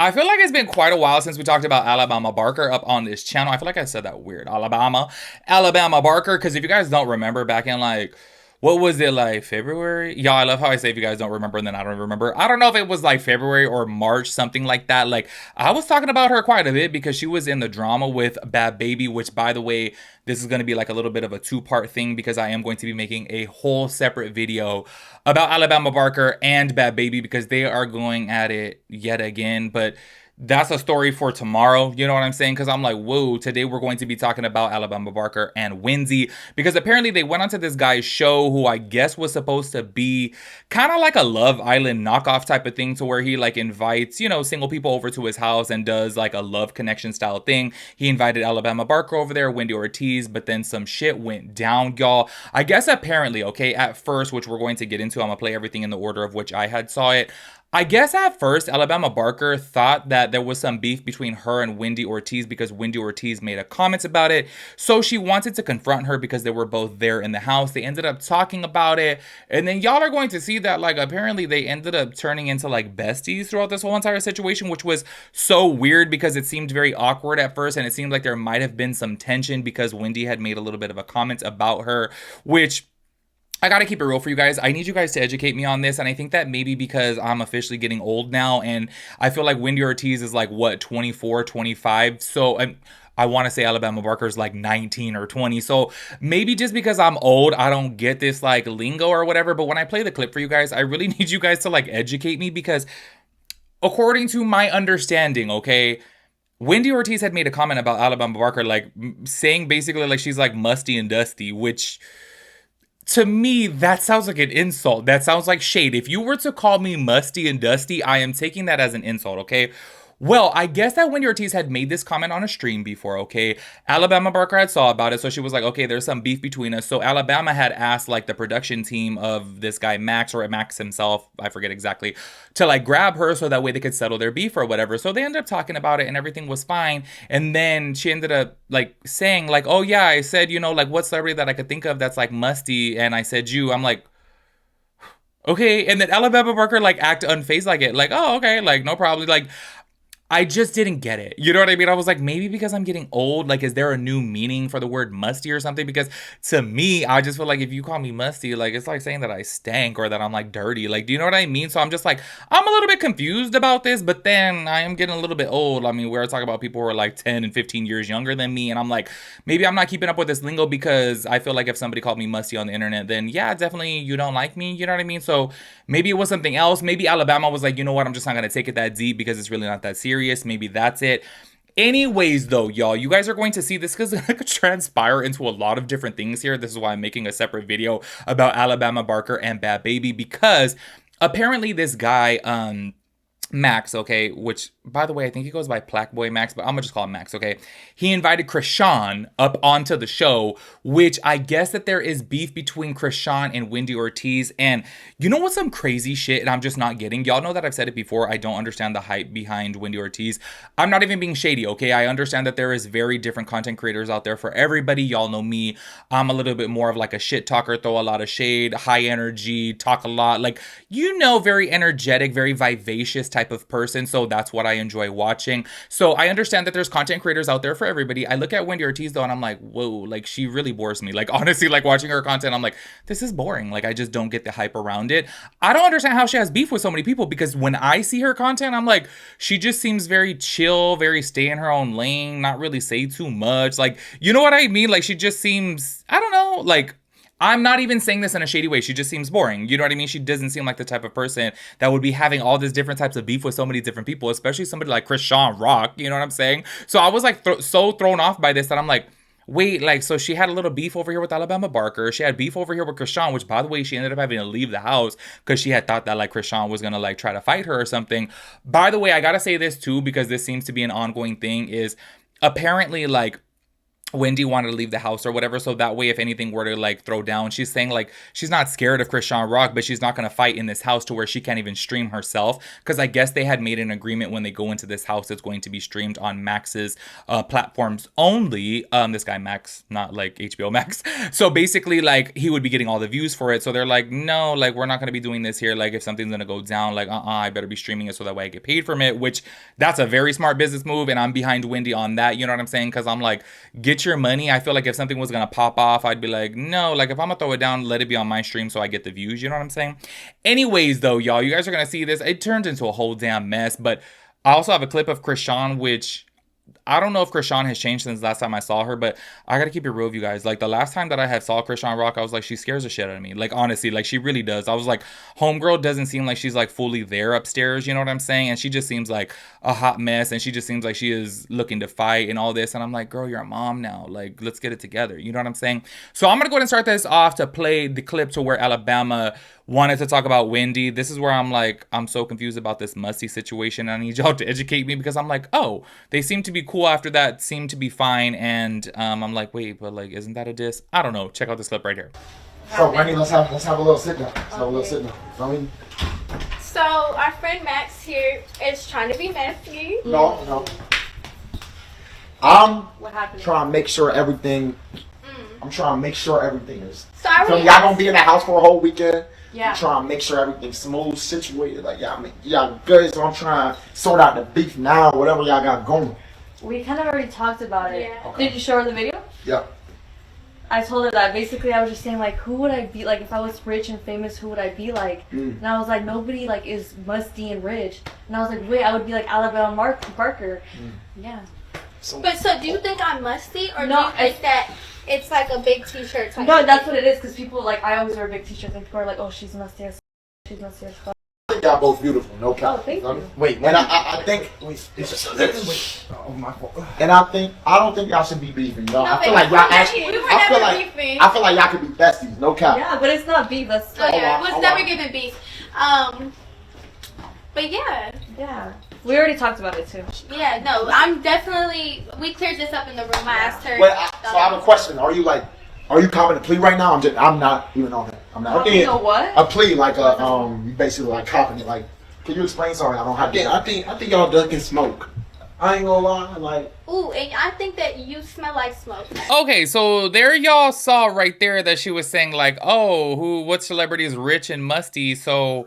I feel like it's been quite a while since we talked about Alabama Barker up on this channel. I feel like I said that weird. Alabama Barker. Because if you guys don't remember back in like, what was it like February? Yeah, I love how I say if you guys don't remember and then I don't remember. I don't know if it was like February or March, something like that. Like I was talking about her quite a bit because she was in the drama with Bad Baby, which by the way, this is going to be like a little bit of a two-part thing because I am going to be making a whole separate video about Alabama Barker and Bad Baby because they are going at it yet again. But that's a story for tomorrow. You know what I'm saying? Because I'm like, whoa, today we're going to be talking about Alabama Barker and Wendy because apparently they went onto this guy's show who I guess was supposed to be kind of like a Love Island knockoff type of thing to where he like invites, single people over to his house and does like a love connection style thing. He invited Alabama Barker over there, Wendy Ortiz, but then some shit went down, y'all. I guess apparently, okay, at first, which we're going to get into, I'm gonna play everything in the order of which I had saw it. I guess at first, Alabama Barker thought that there was some beef between her and Wendy Ortiz because Wendy Ortiz made a comment about it. So she wanted to confront her because they were both there in the house. They ended up talking about it. And then y'all are going to see that, like, apparently they ended up turning into, like, besties throughout this whole entire situation, which was so weird because it seemed very awkward at first. And it seemed like there might have been some tension because Wendy had made a little bit of a comment about her, which I gotta keep it real for you guys. I need you guys to educate me on this. And I think that maybe because I'm officially getting old now and I feel like Wendy Ortiz is like, what, 24, 25? So I want to say Alabama Barker is like 19 or 20. So maybe just because I'm old, I don't get this like lingo or whatever. But when I play the clip for you guys, I really need you guys to like educate me because according to my understanding, okay, Wendy Ortiz had made a comment about Alabama Barker, like saying basically like she's like musty and dusty, which to me, that sounds like an insult. That sounds like shade. If you were to call me musty and dusty, I am taking that as an insult, okay? Well, I guess that Wendy Ortiz had made this comment on a stream before, okay? Alabama Barker had saw about it, so she was like, okay, there's some beef between us. So Alabama had asked, like, the production team of this guy, Max, or Max himself, I forget exactly, to, like, grab her so that way they could settle their beef or whatever. So they ended up talking about it, and everything was fine. And then she ended up, like, saying, like, oh, yeah, I said, like, what celebrity that I could think of that's, like, musty? And I said you. I'm like, okay. And then Alabama Barker, like, act unfazed like it. Like, oh, okay, like, no problem. Like, I just didn't get it. You know what I mean? I was like, maybe because I'm getting old, like, is there a new meaning for the word musty or something? Because to me, I just feel like if you call me musty, like, it's like saying that I stank or that I'm, like, dirty. Like, do you know what I mean? So I'm just like, I'm a little bit confused about this, but then I am getting a little bit old. I mean, we're talking about people who are, like, 10 and 15 years younger than me. And I'm like, maybe I'm not keeping up with this lingo because I feel like if somebody called me musty on the internet, then yeah, definitely you don't like me. You know what I mean? So maybe it was something else. Maybe Alabama was like, you know what? I'm just not going to take it that deep because it's really not that serious. Maybe that's it. Anyways, though, y'all, you guys are going to see this because it could transpire into a lot of different things here. This is why I'm making a separate video about Alabama Barker and Bad Baby because apparently this guy, Max, okay, which, by the way, I think he goes by Plaque Boy Max, but I'm gonna just call him Max, okay? He invited Krishan up onto the show, which I guess that there is beef between Krishan and Wendy Ortiz, and you know what's some crazy shit and I'm just not getting? Y'all know that I've said it before, I don't understand the hype behind Wendy Ortiz. I'm not even being shady, okay? I understand that there is very different content creators out there for everybody. Y'all know me. I'm a little bit more of like a shit talker, throw a lot of shade, high energy, talk a lot, like, very energetic, very vivacious type of person. So that's what I enjoy watching. So I understand that there's content creators out there for everybody. I look at Wendy Ortiz though and I'm like, whoa, like she really bores me. Like honestly, like watching her content, I'm like, this is boring. Like I just don't get the hype around it. I don't understand how she has beef with so many people because when I see her content, I'm like, she just seems very chill, very stay in her own lane, not really say too much. Like, you know what I mean? Like she just seems, I don't know, like I'm not even saying this in a shady way. She just seems boring. You know what I mean? She doesn't seem like the type of person that would be having all these different types of beef with so many different people, especially somebody like Krishan Rock. You know what I'm saying? So I was like so thrown off by this that I'm like, wait, like, so she had a little beef over here with Alabama Barker. She had beef over here with Krishan, which by the way, she ended up having to leave the house because she had thought that like Krishan was going to like try to fight her or something. By the way, I got to say this too, because this seems to be an ongoing thing is apparently like, Wendy wanted to leave the house or whatever, so that way if anything were to like throw down, she's saying like she's not scared of Chrisean Rock, but she's not going to fight in this house to where she can't even stream herself, because I guess they had made an agreement when they go into this house it's going to be streamed on Max's platforms only. This guy Max, not like HBO Max. So basically like he would be getting all the views for it, so they're like, no, like we're not going to be doing this here. Like if something's going to go down, like I better be streaming it so that way I get paid from it, which that's a very smart business move, and I'm behind Wendy on that, you know what I'm saying? Because I'm like, get your money. I feel like if something was gonna pop off, I'd be like, no, like if I'm gonna throw it down, let it be on my stream so I get the views, you know what I'm saying? Anyways though, y'all, you guys are gonna see this. It turns into a whole damn mess, but I also have a clip of Chrisean, which I don't know if Chrisean has changed since last time I saw her, but I gotta keep it real with you guys. Like the last time that I had saw Chrisean Rock, I was like, she scares the shit out of me. Like honestly, like she really does. I was like, homegirl doesn't seem like she's like fully there upstairs, you know what I'm saying? And she just seems like a hot mess, and she just seems like she is looking to fight and all this. And I'm like, girl, you're a mom now. Like, let's get it together. You know what I'm saying? So I'm gonna go ahead and start this off to play the clip to where Alabama wanted to talk about Wendy. This is where I'm like, I'm so confused about this Musty situation. I need y'all to educate me, because I'm like, oh, they seem to be cool after that, seem to be fine. And I'm like, wait, but like, isn't that a diss? I don't know. Check out this clip right here. So, Wendy, let's have a little sit down. Let's have a little sit down. Feel me? So our friend Max here is trying to be messy. No. I'm trying to make sure everything. I'm trying to make sure everything is. So I So already y'all gonna be in the house for a whole weekend. Yeah. I'm trying to make sure everything's smooth, situated. Like y'all good. So I'm trying to sort out the beef now, whatever y'all got going. We kind of already talked about it. Yeah. Okay. Did you show her the video? Yeah. I told her that basically I was just saying like, who would I be like if I was rich and famous? Who would I be like? And I was like, nobody like is musty and rich. And I was like, wait, I would be like Alabama Barker. Yeah. But so do you think I'm musty, or No, do you think that it's like a big t-shirt type? No, that's what it is, because people like, I always wear big t-shirts and people are like, oh, she's musty as she's musty as fuck. I think y'all both beautiful. No cap. Oh, thank you. Wait, and I think. Oh my fault. And I don't think y'all should be beefing. No, I feel like y'all actually. We were I feel never like beefing. I feel like y'all could be besties. No cap. Yeah, but it's not beef. That's Oh yeah, Oh, it was wow. never given beef. But yeah. yeah. We already talked about it too. Yeah, no, I'm definitely. We cleared this up in the room. I asked her. Wait, so I have a question. Are you copping a plea right now? I'm not even on that. I'm not. You know what? A plea, like you basically like copping it. Like, can you explain? Sorry, I don't have. I think y'all ducking smoke. I ain't gonna lie, like. Ooh, and I think that you smell like smoke. Okay, so there y'all saw right there that she was saying like, oh, what celebrity is rich and musty? So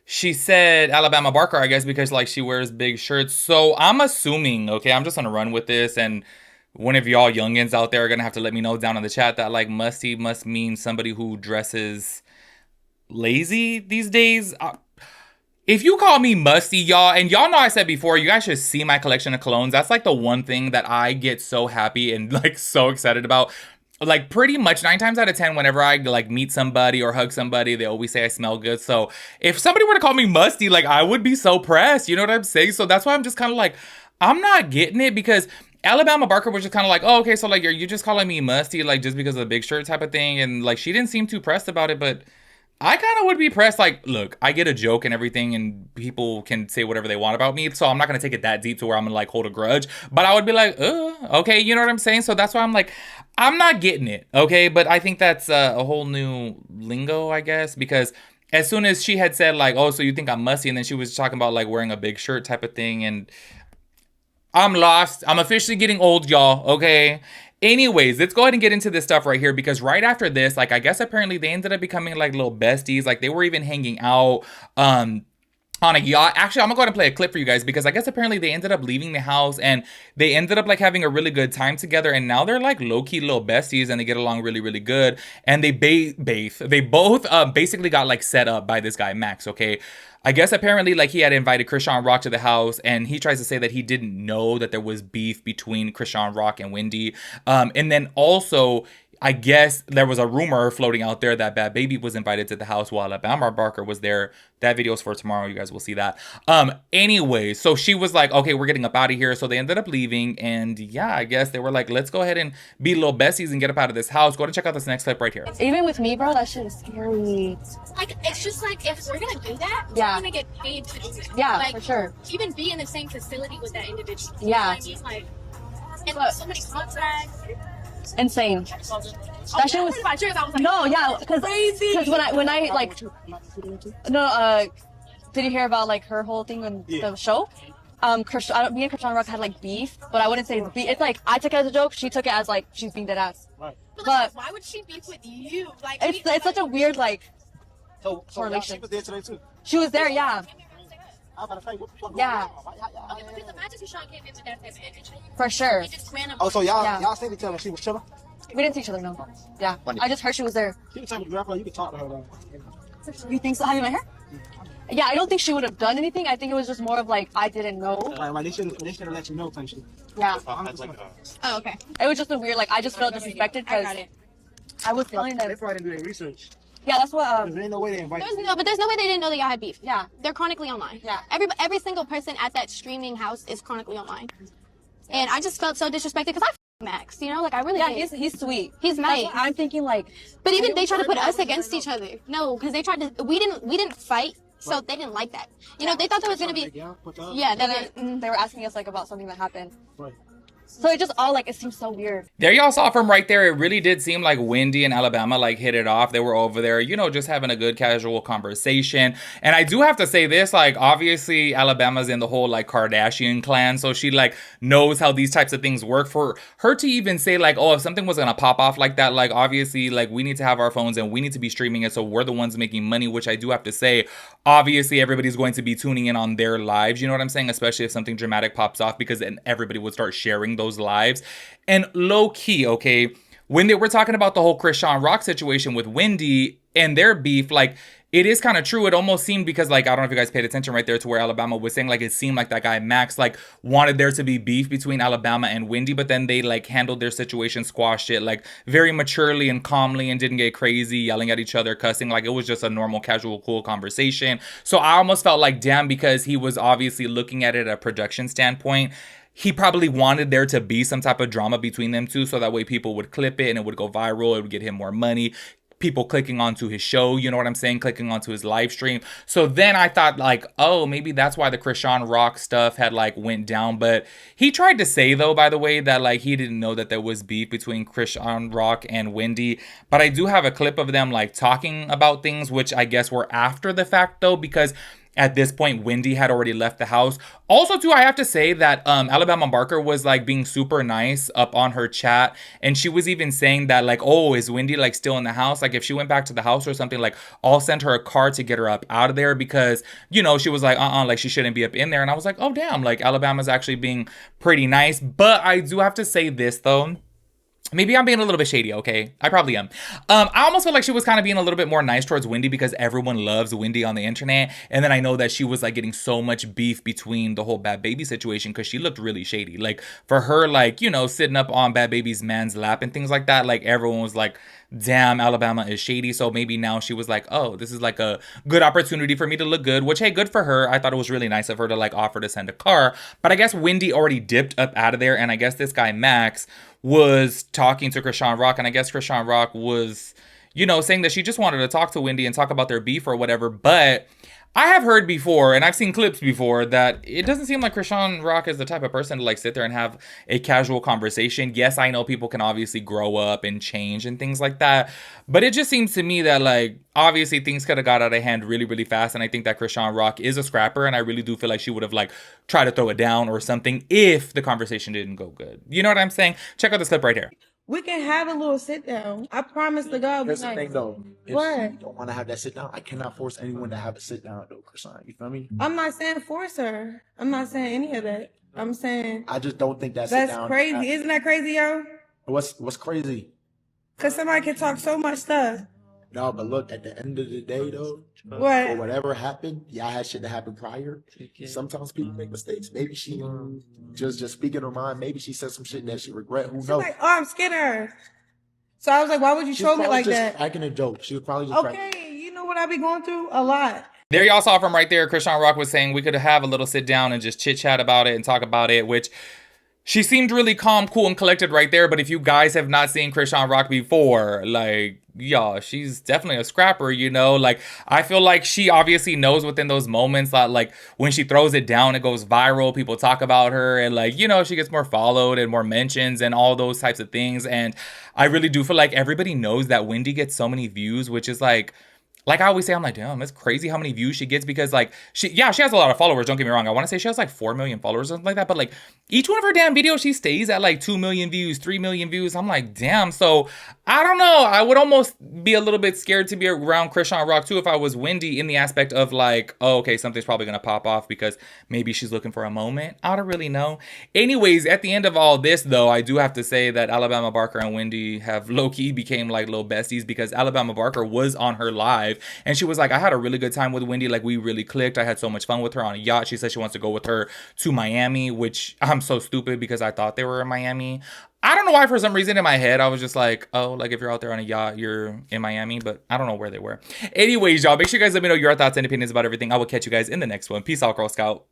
she said Alabama Barker, I guess, because like she wears big shirts. So I'm assuming, okay, I'm just gonna run with this, and one of y'all youngins out there are gonna have to let me know down in the chat that like musty must mean somebody who dresses lazy these days. If you call me musty, y'all, and y'all know I said before, you guys should see my collection of colognes. That's like the one thing that I get so happy and like so excited about. Like pretty much 9 times out of 10, whenever I like meet somebody or hug somebody, they always say I smell good. So if somebody were to call me musty, like I would be so pressed. You know what I'm saying? So that's why I'm just kind of like, I'm not getting it, because Alabama Barker was just kind of like, oh, okay, so like you're just calling me musty, like just because of the big shirt type of thing. And like she didn't seem too pressed about it, but I kind of would be pressed. Like, look, I get a joke and everything, and people can say whatever they want about me, so I'm not gonna take it that deep to where I'm gonna like hold a grudge. But I would be like, okay, you know what I'm saying? So that's why I'm like, I'm not getting it, okay? But I think that's a whole new lingo, I guess, because as soon as she had said like, oh, so you think I'm musty, and then she was talking about like wearing a big shirt type of thing, and I'm lost. I'm officially getting old, y'all, okay? Anyways, let's go ahead and get into this stuff right here, because right after this, like, I guess apparently they ended up becoming like little besties. Like they were even hanging out on a yacht. Actually, I'm gonna go ahead and play a clip for you guys, because I guess apparently they ended up leaving the house and they ended up like having a really good time together, and now they're like low-key little besties and they get along really, really good. And they both basically got like set up by this guy Max, okay? I guess apparently like he had invited Chrisean Rock to the house, and he tries to say that he didn't know that there was beef between Chrisean Rock and Wendy. And then also, I guess there was a rumor floating out there that Bad Baby was invited to the house while Alabama Barker was there. That video's for tomorrow. You guys will see that. Anyway, so she was like, okay, we're getting up out of here. So they ended up leaving. And yeah, I guess they were like, let's go ahead and be little besties and get up out of this house. Go ahead and check out this next clip right here. Even with me, bro, that shit is scary. Like, it's just like, if we're gonna do that, Yeah. we're gonna get paid to do it. Yeah, like, for sure. Even be in the same facility with that individual. Yeah. You know what I mean? Like, and there's so many contracts. Insane. That shit was my chairs. I was like, no, yeah, because when I like no did you hear about like her whole thing on the show? Me and Krishan Rock had like beef, but I wouldn't say it's beef. It's like I took it as a joke. She took it as like she's being dead ass. But But why would she beef with you? Like, it's such a weird like So correlation. she was there today too. She was there, yeah, I was about to say, what the fuck? yeah, Okay, because imagine if Sean came in with that type of energy. for sure. He just ran up. Oh, so y'all Yeah. y'all seen each other? She was chilling. We didn't see each other, no. Yeah, I just heard she was there. She was talking to girlfriend. You could talk to her though. You think so? Have you met her? Yeah, I don't think she would have done anything. I think it was just more of like I didn't know. Like they should have let you know type shit. Yeah, Oh, okay. it was just a weird like I just felt disrespected I because got it. I was telling them. They probably didn't do their research. Yeah, that's what. There ain't no way they invite you. But there's no way they didn't know that y'all had beef. Yeah. They're chronically online. Yeah. Every single person at that streaming house is chronically online. And I just felt so disrespected because I Max, you know, like I really Yeah, did. he's sweet. He's That's nice. what I'm thinking like. But even they tried to put us against each other. No, because they tried to. We didn't fight, so they didn't like that. You know, they thought there was gonna be. Yeah, They were asking us like about something that happened. So it just all like it seems so weird. There y'all saw from right there, it really did seem like Wendy and Alabama like hit it off. They were over there, you know, just having a good casual conversation. And I do have to say this, like obviously Alabama's in the whole like Kardashian clan, so she like knows how these types of things work. For her to even say like, oh, if something was gonna pop off like that, like obviously like we need to have our phones and we need to be streaming it, so we're the ones making money, which I do have to say, obviously everybody's going to be tuning in on their lives, you know what I'm saying? Especially if something dramatic pops off, because then everybody would start sharing those lives. And low key, okay, when they were talking about the whole Krishan Rock situation with Wendy and their beef, like it is kind of true. It almost seemed, because like I don't know if you guys paid attention right there to where Alabama was saying like it seemed like that guy Max like wanted there to be beef between Alabama and Wendy, but then they like handled their situation, squashed it like very maturely and calmly, and didn't get crazy yelling at each other, cussing. Like it was just a normal, casual, cool conversation. So I almost felt like, damn, because he was obviously looking at it at a production standpoint, he probably wanted there to be some type of drama between them two, so that way people would clip it and it would go viral. It would get him more money. People clicking onto his show, you know what I'm saying? Clicking onto his live stream. So then I thought like, oh, maybe that's why the Krishan Rock stuff had like went down. But he tried to say though, by the way, that like he didn't know that there was beef between Krishan Rock and Wendy. But I do have a clip of them like talking about things, which I guess were after the fact though, because at this point, Wendy had already left the house. Also, too, I have to say that Alabama Barker was like being super nice up on her chat. And she was even saying that like, oh, is Wendy like still in the house? Like if she went back to the house or something, like I'll send her a car to get her up out of there, because, you know, she was like, like she shouldn't be up in there. And I was like, oh, damn, like Alabama's actually being pretty nice. But I do have to say this though. Maybe I'm being a little bit shady, okay? I probably am. I almost feel like she was kind of being a little bit more nice towards Wendy, because everyone loves Wendy on the internet. And then I know that she was like getting so much beef between the whole Bad Baby situation, because she looked really shady. Like for her, like, you know, sitting up on Bad Baby's man's lap and things like that, like everyone was like, damn, Alabama is shady. So maybe now she was like, oh, this is like a good opportunity for me to look good, which, hey, good for her. I thought it was really nice of her to like offer to send a car. But I guess Wendy already dipped up out of there. And I guess this guy, Max, was talking to Krishan Rock, and I guess Krishan Rock was, you know, saying that she just wanted to talk to Wendy and talk about their beef or whatever. But I have heard before, and I've seen clips before, that it doesn't seem like Krishan Rock is the type of person to like sit there and have a casual conversation. Yes, I know people can obviously grow up and change and things like that, but it just seems to me that like obviously things could have got out of hand really, really fast. And I think that Krishan Rock is a scrapper, and I really do feel like she would have like tried to throw it down or something if the conversation didn't go good. You know what I'm saying? Check out this clip right here. We can have a little sit down. I promise to God. Here's the thing though. If What? you don't want to have that sit down, I cannot force anyone to have a sit down though, Krishan. You feel me? I'm not saying force her. I'm not saying any of that. I'm saying I just don't think that sit that's down. crazy. Isn't that crazy, yo? What's crazy? Cause somebody can talk so much stuff. No, but look, at the end of the day though, or What? whatever happened, y'all had shit that happened prior. Sometimes people make mistakes. Maybe she just speaking her mind. Maybe she said some shit that she regret. Who She's knows? like, oh, I'm scared of her. So I was like, why would you She's troll me probably like just that? cracking a joke. She was probably just cracking. Okay, you know what I be going through? A lot. There y'all saw from right there, Krishan Rock was saying we could have a little sit down and just chit chat about it and talk about it, which she seemed really calm, cool, and collected right there. But if you guys have not seen Krishan Rock before, like, y'all, she's definitely a scrapper, you know? Like, I feel like she obviously knows within those moments that, like, when she throws it down, it goes viral. People talk about her and, like, you know, she gets more followed and more mentions and all those types of things. And I really do feel like everybody knows that Wendy gets so many views, which is like I always say, I'm like, damn, it's crazy how many views she gets because like she has a lot of followers. Don't get me wrong. I want to say she has like 4 million followers or something like that. But like each one of her damn videos, she stays at like 2 million views, 3 million views. I'm like, damn. So I don't know. I would almost be a little bit scared to be around Krishan Rock too if I was Wendy, in the aspect of like, oh, okay, something's probably gonna pop off because maybe she's looking for a moment. I don't really know. Anyways, at the end of all this though, I do have to say that Alabama Barker and Wendy have low-key became like little besties because Alabama Barker was on her live and she was like, I had a really good time with Wendy. Like, we really clicked. I had so much fun with her on a yacht. She said she wants to go with her to Miami, which I'm so stupid because I thought they were in Miami. I don't know why, for some reason in my head, I was just like, oh, like if you're out there on a yacht, you're in Miami, but I don't know where they were. Anyways, y'all, make sure you guys let me know your thoughts and opinions about everything. I will catch you guys in the next one. Peace out, Girl Scout.